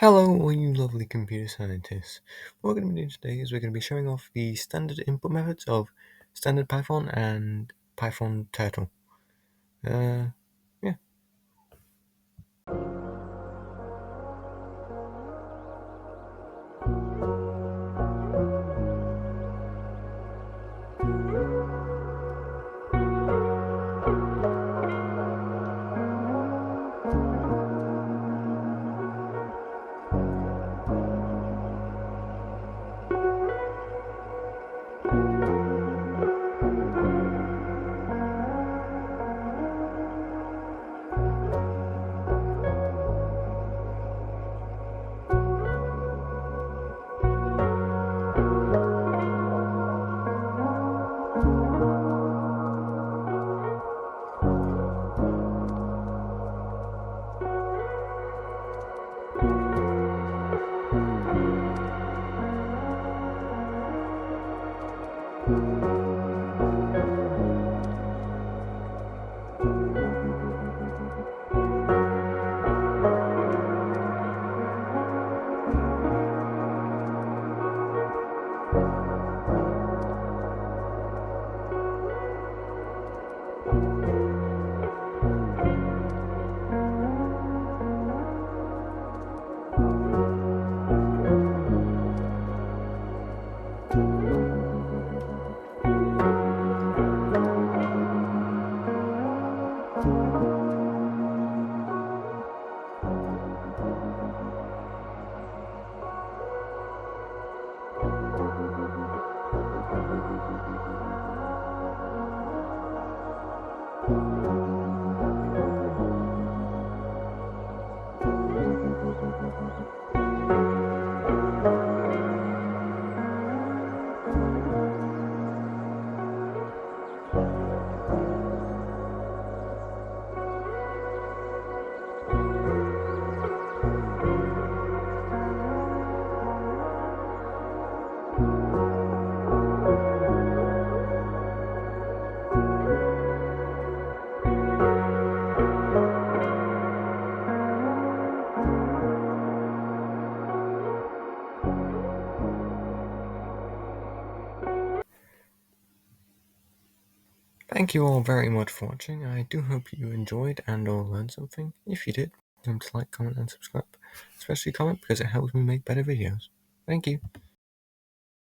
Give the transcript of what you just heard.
Hello, all you lovely computer scientists. What we're going to be doing today is we're going to be showing off the standard input methods of standard Python and Python Turtle. Yeah. Thank you all very much for watching. I do hope you enjoyed and or learned something. If you did, remember to like, comment and subscribe. Especially comment because it helps me make better videos. Thank you.